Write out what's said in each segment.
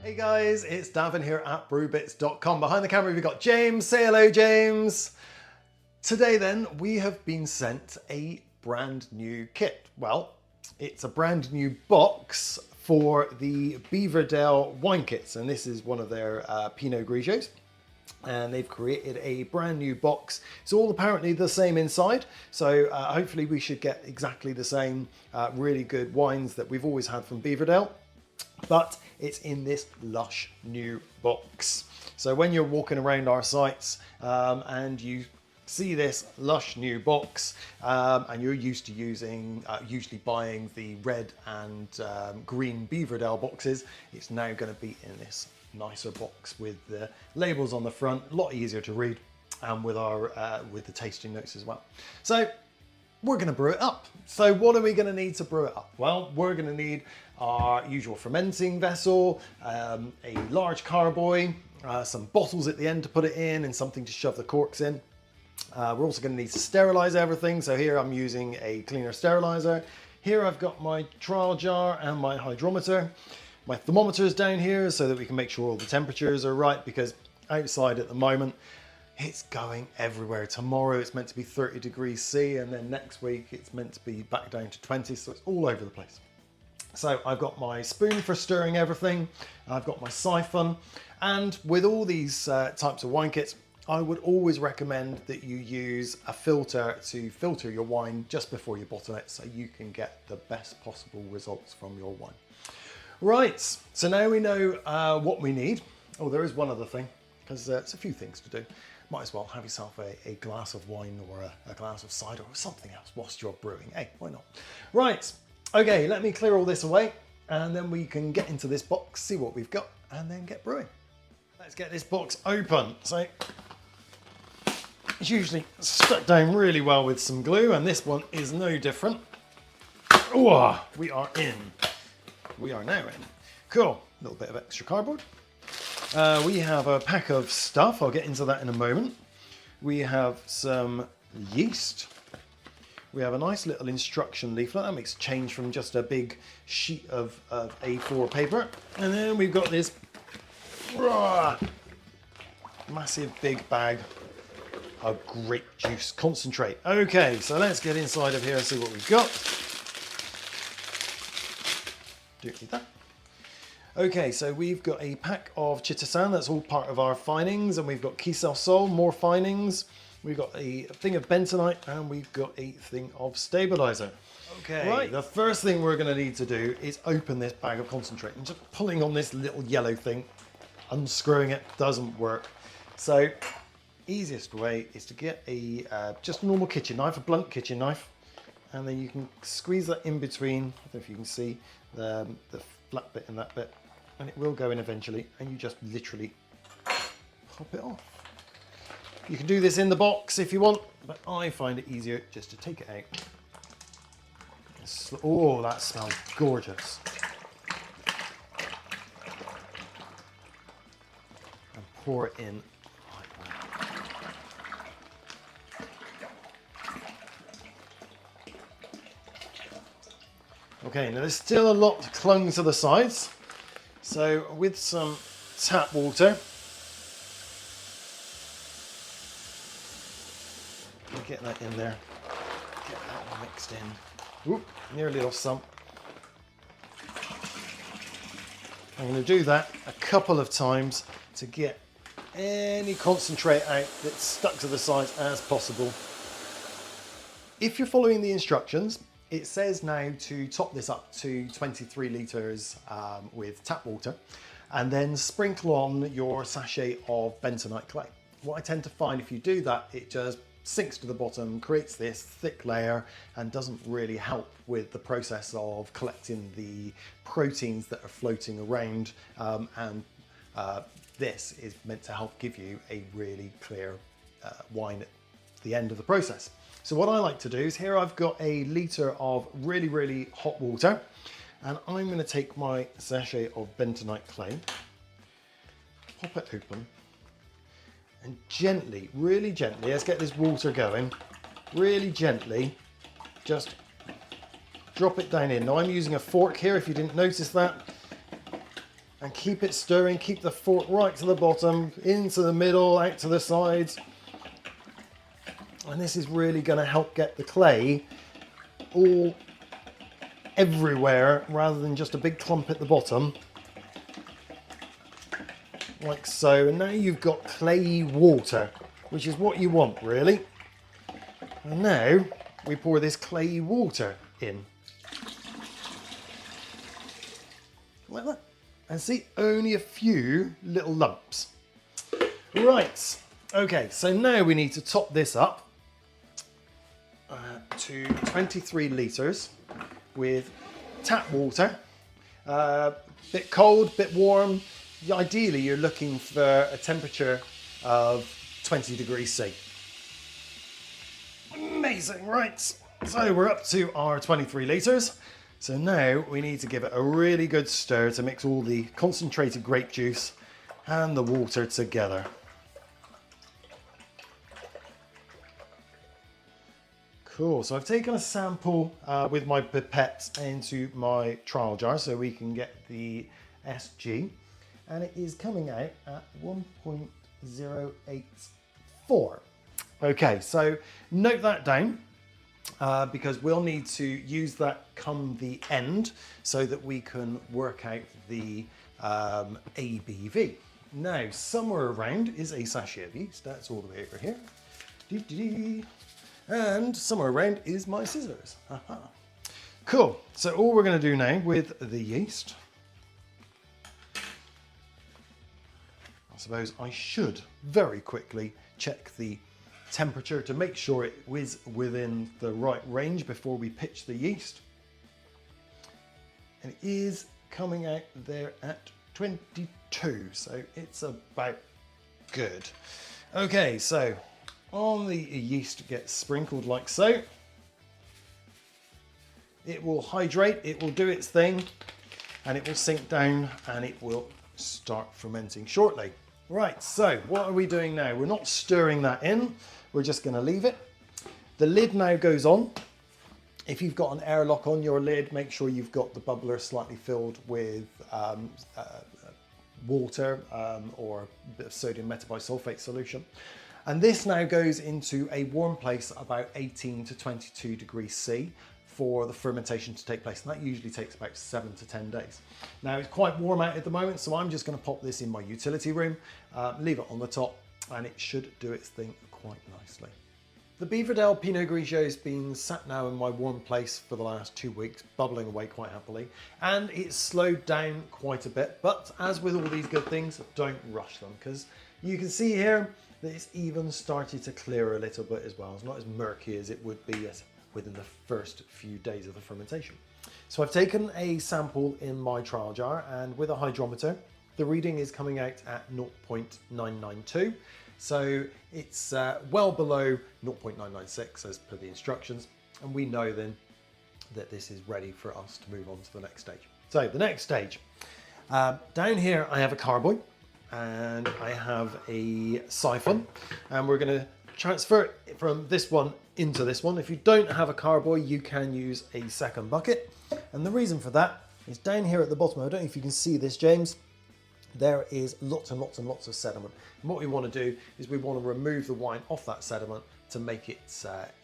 Hey guys, it's Davin here at Brewbitz.com. Behind the camera we've got James. Say hello, James. Today then, we have been sent a brand new kit. Well, it's a brand new box for the Beaverdale wine kits, and this is one of their Pinot Grigios. And they've created a brand new box. It's all apparently the same inside, so hopefully we should get exactly the same really good wines that we've always had from Beaverdale, but it's in this lush new box. So when you're walking around our sites and you see this lush new box and you're used to using, usually buying the red and green Beaverdale boxes, it's now going to be in this nicer box with the labels on the front, a lot easier to read, and with our with the tasting notes as well. So we're going to brew it up. So what are we going to need to brew it up? Well, we're going to need our usual fermenting vessel, a large carboy, some bottles at the end to put it in, and something to shove the corks in. We're also going to need to sterilize everything. So here I'm using a cleaner sterilizer. Here I've got my trial jar and my hydrometer. My thermometer is down here so that we can make sure all the temperatures are right, because outside at the moment it's going everywhere. Tomorrow it's meant to be 30 degrees C, and then next week it's meant to be back down to 20, so it's all over the place. So I've got my spoon for stirring everything, I've got my siphon, and with all these types of wine kits, I would always recommend that you use a filter to filter your wine just before you bottle it, so you can get the best possible results from your wine. Right, so now we know what we need. Oh, there is one other thing, because it's a few things to do. Might as well have yourself a glass of wine or a glass of cider or something else whilst you're brewing. Hey, why not? Right, okay, let me clear all this away, and then we can get into this box, see what we've got, and then get brewing. Let's get this box open. So it's usually stuck down really well with some glue, and this one is no different. Oh, we are in. We are now in. Cool, a little bit of extra cardboard. We have a pack of stuff, I'll get into that in a moment. We have some yeast. We have a nice little instruction leaflet. That makes a change from just a big sheet of A4 paper. And then we've got this massive big bag of grape juice concentrate. Okay, so let's get inside of here and see what we've got. Don't need that. Okay, so we've got a pack of chitosan, that's all part of our finings, and we've got Kisel Sol, more finings. We've got a thing of bentonite, and we've got a thing of stabilizer. Okay, right. The first thing we're going to need to do is open this bag of concentrate. And just pulling on this little yellow thing, unscrewing it doesn't work. So, easiest way is to get a just a normal kitchen knife, a blunt kitchen knife, and then you can squeeze that in between. I don't know if you can see the flat bit and that bit, and it will go in eventually, and you just literally pop it off. You can do this in the box if you want, but I find it easier just to take it out. Oh, that smells gorgeous. And pour it in like that. Okay, now there's still a lot clung to the sides, so with some tap water, get that in there, get that one mixed in. Oop, nearly lost some. I'm going to do that a couple of times to get any concentrate out that's stuck to the sides as possible. If you're following the instructions, it says now to top this up to 23 litres with tap water, and then sprinkle on your sachet of bentonite clay. What I tend to find, if you do that, it just sinks to the bottom, creates this thick layer, and doesn't really help with the process of collecting the proteins that are floating around, this is meant to help give you a really clear wine at the end of the process. So what I like to do is, here I've got a litre of really, really hot water, and I'm going to take my sachet of bentonite clay, pop it open, and gently, really gently, let's get this water going, really gently, just drop it down in. Now I'm using a fork here, if you didn't notice that. And keep it stirring, keep the fork right to the bottom, into the middle, out to the sides. And this is really going to help get the clay all everywhere rather than just a big clump at the bottom. Like so. And now you've got clayey water, which is what you want really. And now we pour this clayey water in. Like that. And see, only a few little lumps. Right, okay, so now we need to top this up to 23 litres with tap water. Bit cold, bit warm. Ideally, you're looking for a temperature of 20 degrees C. Amazing, right? So we're up to our 23 litres. So now we need to give it a really good stir to mix all the concentrated grape juice and the water together. Cool, so I've taken a sample with my pipette into my trial jar so we can get the SG, and it is coming out at 1.084. Okay, so note that down. Because we'll need to use that come the end so that we can work out the ABV. Now, somewhere around is a sachet of yeast. That's all the way over here. And somewhere around is my scissors. Aha. Cool. So all we're going to do now with the yeast, I suppose I should very quickly check the temperature to make sure it is within the right range before we pitch the yeast. And it is coming out there at 22, so it's about good. Okay, so on the yeast gets sprinkled like so. It will hydrate, it will do its thing, and it will sink down and it will start fermenting shortly. Right, so what are we doing now? We're not stirring that in. We're just going to leave it. The lid now goes on. If you've got an airlock on your lid, make sure you've got the bubbler slightly filled with water or a bit of sodium metabisulfate solution. And this now goes into a warm place about 18 to 22 degrees C for the fermentation to take place. And that usually takes about 7 to 10 days. Now it's quite warm out at the moment, so I'm just going to pop this in my utility room, leave it on the top, and it should do its thing quite nicely. The Beaverdale Pinot Grigio has been sat now in my warm place for the last 2 weeks, bubbling away quite happily, and it's slowed down quite a bit. But as with all these good things, don't rush them, because you can see here that it's even started to clear a little bit as well. It's not as murky as it would be within the first few days of the fermentation. So I've taken a sample in my trial jar, and with a hydrometer, the reading is coming out at 0.992. So it's well below 0.996 as per the instructions. And we know then that this is ready for us to move on to the next stage. So the next stage, down here I have a carboy and I have a siphon, and we're going to transfer it from this one into this one. If you don't have a carboy, you can use a second bucket. And the reason for that is down here at the bottom, I don't know if you can see this, James, there is lots and lots and lots of sediment. And what we want to do is we want to remove the wine off that sediment to make it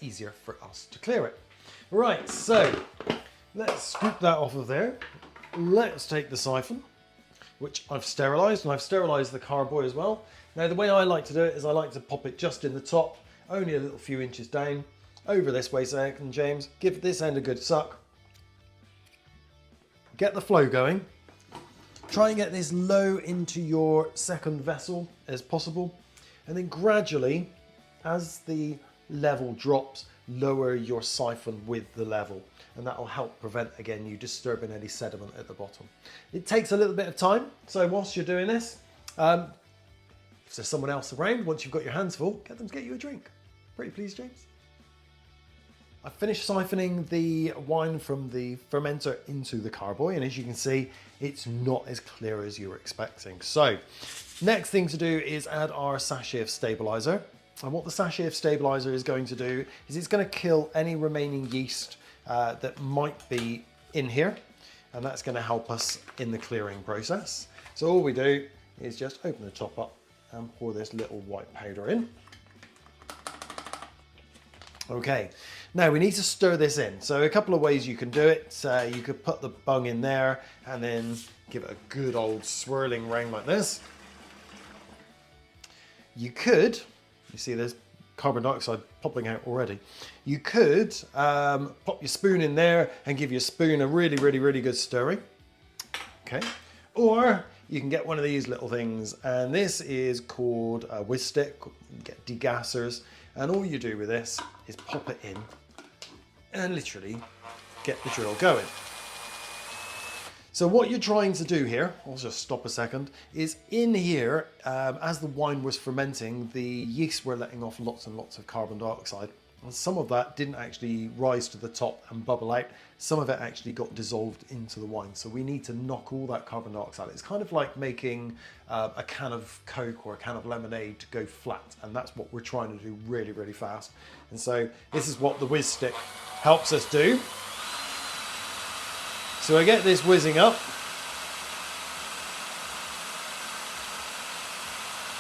easier for us to clear it. Right, so let's scoop that off of there. Let's take the siphon, which I've sterilised, and I've sterilised the carboy as well. Now the way I like to do it is I like to pop it just in the top, only a little few inches down, over this way so I can, James, give this end a good suck. Get the flow going. Try and get this low into your second vessel as possible. And then gradually, as the level drops, lower your siphon with the level. And that will help prevent, again, you disturbing any sediment at the bottom. It takes a little bit of time. So whilst you're doing this, if there's someone else around, once you've got your hands full, get them to get you a drink. Pretty pleased, James? I've finished siphoning the wine from the fermenter into the carboy, and as you can see, it's not as clear as you were expecting. So, next thing to do is add our sachet of stabilizer. And what the sachet of stabilizer is going to do is it's going to kill any remaining yeast that might be in here. and that's going to help us in the clearing process. So all we do is just open the top up and pour this little white powder in. Okay, now we need to stir this in. So a couple of ways you can do it. You could put the bung in there and then give it a good old swirling round like this. You could, you see there's carbon dioxide popping out already. You could pop your spoon in there and give your spoon a really, really, really good stirring. Okay, or you can get one of these little things, and this is called a whiz stick. You get degassers, and all you do with this is pop it in and literally get the drill going. So what you're trying to do here, I'll just stop a second, is in here, as the wine was fermenting, the yeast were letting off lots and lots of carbon dioxide. And some of that didn't actually rise to the top and bubble out. Some of it actually got dissolved into the wine. So we need to knock all that carbon dioxide. It's kind of like making a can of Coke or a can of lemonade to go flat. And that's what we're trying to do really, really fast. And so this is what the whiz stick helps us do. So I get this whizzing up.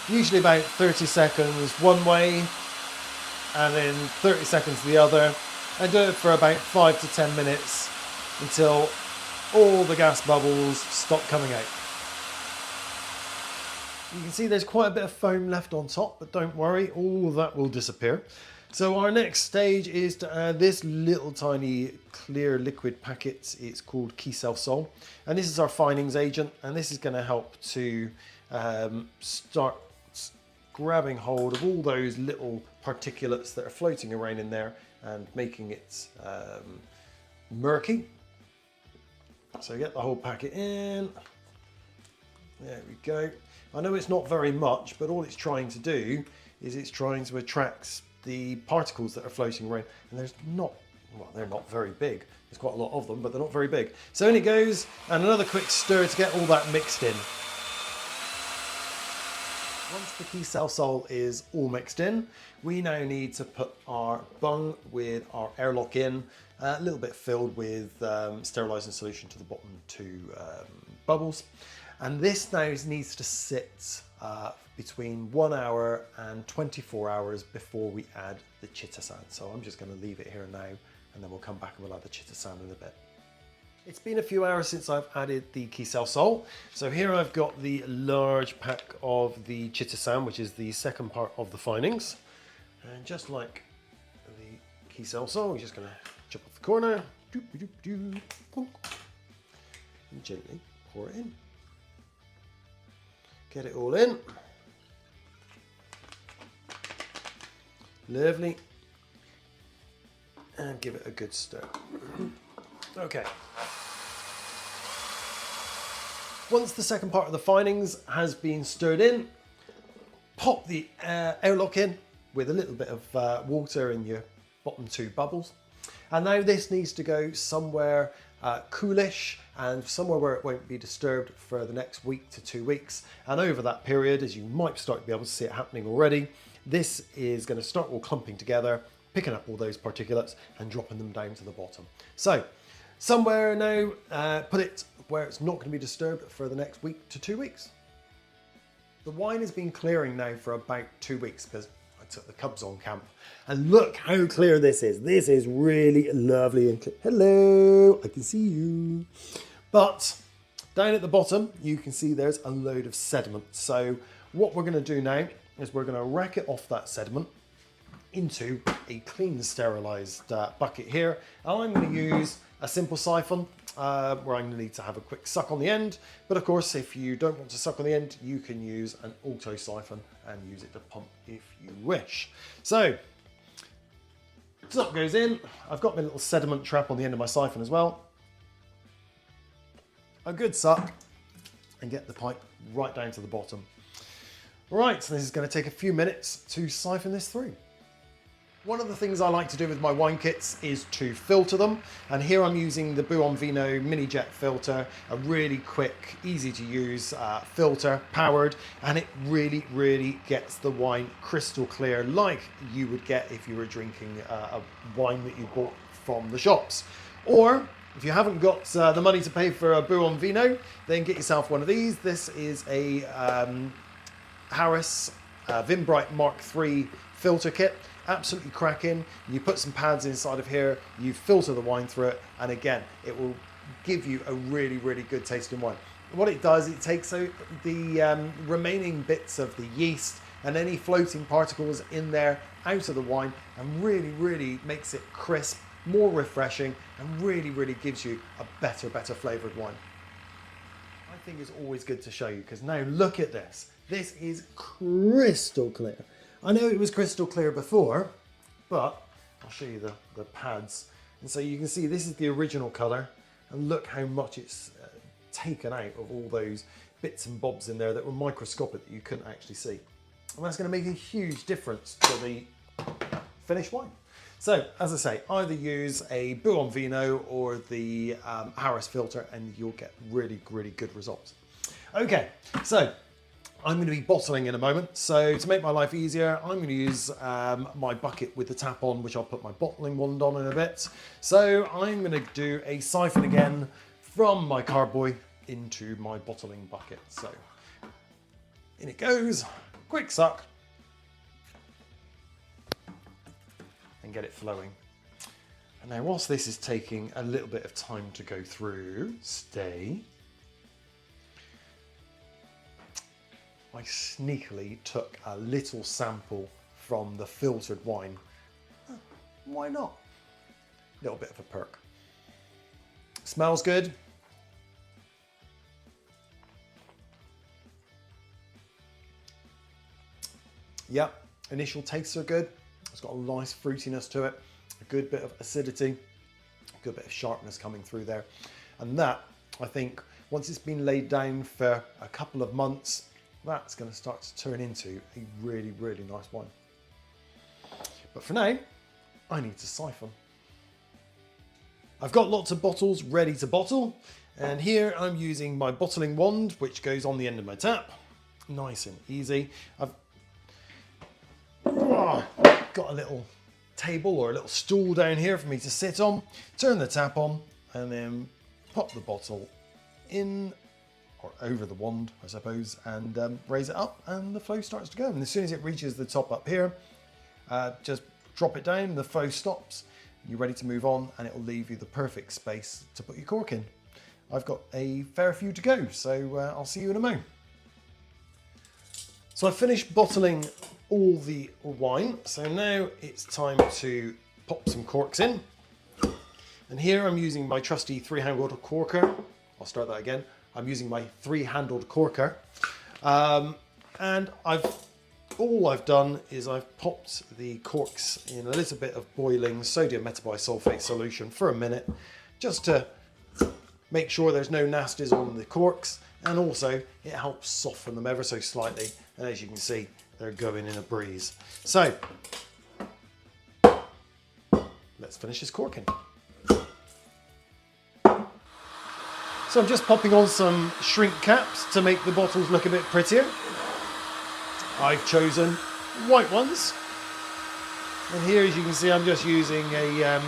Usually about 30 seconds one way and then 30 seconds the other. I do it for about 5 to 10 minutes until all the gas bubbles stop coming out. You can see there's quite a bit of foam left on top, but don't worry, all of that will disappear. So our next stage is to add this little tiny clear liquid packet. It's called Kisel, and this is our finings agent, and this is going to help to start grabbing hold of all those little particulates that are floating around in there and making it murky. So get the whole packet in. There we go. I know it's not very much, but all it's trying to do is it's trying to attract the particles that are floating around, and there's not, well, they're not very big. There's quite a lot of them, but they're not very big. So in it goes, and another quick stir to get all that mixed in. Once the Kisel is all mixed in, we now need to put our bung with our airlock in, a little bit filled with sterilising solution to the bottom 2 bubbles. And this now needs to sit between 1 hour and 24 hours before we add the chitosan. So I'm just going to leave it here now, and then we'll come back and we'll add the chitosan in a bit. It's been a few hours since I've added the Kisel. So here I've got the large pack of the chitosan, which is the second part of the finings. And just like the Kisel, we're just going to chop off the corner, and gently pour it in. Get it all in. Lovely. And give it a good stir. Okay. Once the second part of the finings has been stirred in, pop the airlock in with a little bit of water in your bottom 2 bubbles. And now this needs to go somewhere coolish and somewhere where it won't be disturbed for the next week to 2 weeks. And over that period, as you might start to be able to see it happening already, this is going to start all clumping together, picking up all those particulates and dropping them down to the bottom. So somewhere now, put it where it's not going to be disturbed for the next week to 2 weeks. The wine has been clearing now for about 2 weeks because I took the cubs on camp. And look how clear this is. This is really lovely and clear. Hello, I can see you. But down at the bottom, you can see there's a load of sediment. So what we're going to do now is we're going to rack it off that sediment into a clean, sterilised bucket here. And I'm going to use a simple siphon where I'm going to need to have a quick suck on the end. But of course, if you don't want to suck on the end, you can use an auto siphon and use it to pump if you wish. So, suck goes in. I've got my little sediment trap on the end of my siphon as well. A good suck and get the pipe right down to the bottom. Right, so this is going to take a few minutes to siphon this through. One of the things I like to do with my wine kits is to filter them, and here I'm using the Buon Vino mini jet filter, a really quick, easy to use filter, powered, and it really gets the wine crystal clear like you would get if you were drinking a wine that you bought from the shops. Or If you haven't got the money to pay for a Brew on Vino, then get yourself one of these. This is a Harris Vimbright Mark III filter kit. Absolutely cracking. You put some pads inside of here, you filter the wine through it, and again, it will give you a really, really good tasting wine. What it does, it takes out the remaining bits of the yeast and any floating particles in there out of the wine, and really, really makes it crisp, more refreshing, and really, really gives you a better flavoured wine. I think it's always good to show you, because now look at this. This is crystal clear. I know it was crystal clear before, but I'll show you the pads. And so you can see this is the original colour, and look how much it's taken out of all those bits and bobs in there that were microscopic that you couldn't actually see. And that's going to make a huge difference to the finished wine. So, as I say, either use a Brew on Vino or the Harris filter, and you'll get really, really good results. Okay, so I'm going to be bottling in a moment. So to make my life easier, I'm going to use my bucket with the tap on, which I'll put my bottling wand on in a bit. So I'm going to do a siphon again from my carboy into my bottling bucket. So in it goes, quick suck, and get it flowing. And now whilst this is taking a little bit of time to go through, I sneakily took a little sample from the filtered wine. Why not? A little bit of a perk. Smells good. Yep, initial tastes are good. It's got a nice fruitiness to it, a good bit of acidity, a good bit of sharpness coming through there. And that, I think, once it's been laid down for a couple of months, that's going to start to turn into a really, really nice wine. But for now, I need to siphon. I've got lots of bottles ready to bottle, and here I'm using my bottling wand, which goes on the end of my tap. Nice and easy. I've got a little table or a little stool down here for me to sit on, turn the tap on, and then pop the bottle in or over the wand, I suppose, and raise it up, and the flow starts to go. And as soon as it reaches the top up here, just drop it down, the flow stops, you're ready to move on, and it will leave you the perfect space to put your cork in. I've got a fair few to go, so I'll see you in a moment. So I've finished bottling all the wine, so now it's time to pop some corks in. And here I'm using my trusty three-handled corker. I'll start that again. I'm using my three-handled corker, and all I've done is I've popped the corks in a little bit of boiling sodium metabisulfate solution for a minute, just to make sure there's no nasties on the corks, and also it helps soften them ever so slightly. And as you can see, they're going in a breeze. So let's finish this corking. So I'm just popping on some shrink caps to make the bottles look a bit prettier. I've chosen white ones. And here, as you can see, I'm just using a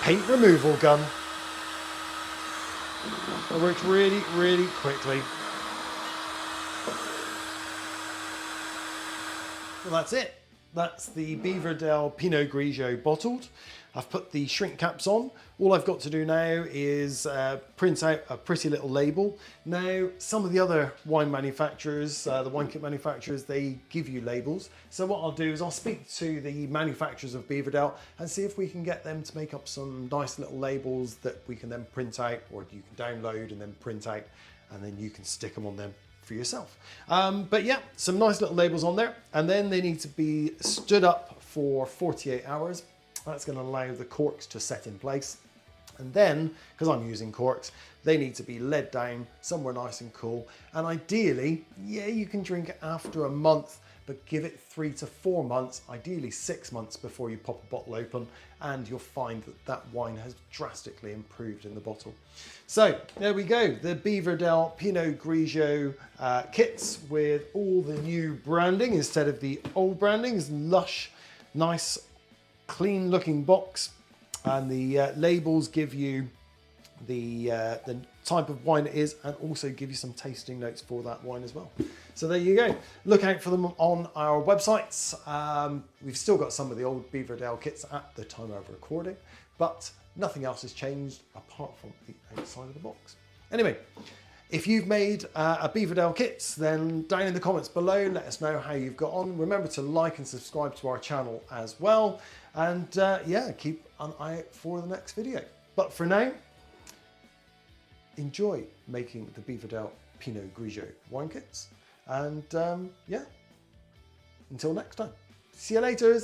paint removal gun. It works really, really quickly. Well, that's it. That's the Beaverdale Pinot Grigio bottled. I've put the shrink caps on. All I've got to do now is print out a pretty little label. Now, some of the other wine manufacturers, the wine kit manufacturers, they give you labels. So what I'll do is I'll speak to the manufacturers of Beaverdale and see if we can get them to make up some nice little labels that we can then print out, or you can download and then print out, and then you can stick them on them for yourself. But yeah, some nice little labels on there, and then they need to be stood up for 48 hours. That's going to allow the corks to set in place. And then, because I'm using corks, they need to be led down somewhere nice and cool. And ideally, yeah, you can drink it after a month, but give it 3 to 4 months, ideally 6 months before you pop a bottle open, and you'll find that that wine has drastically improved in the bottle. So there we go, the Beaverdale Pinot Grigio kits with all the new branding instead of the old branding. It's lush, nice, clean looking box. And the labels give you the type of wine it is, and also give you some tasting notes for that wine as well. So there you go. Look out for them on our websites. We've still got some of the old Beaverdale kits at the time of recording, but nothing else has changed apart from the outside of the box. Anyway, if you've made a Beaverdale kit, then down in the comments below, let us know how you've got on. Remember to like and subscribe to our channel as well. And yeah, keep an eye out for the next video. But for now, enjoy making the Beaverdale Pinot Grigio wine kits. And yeah, until next time. See you later.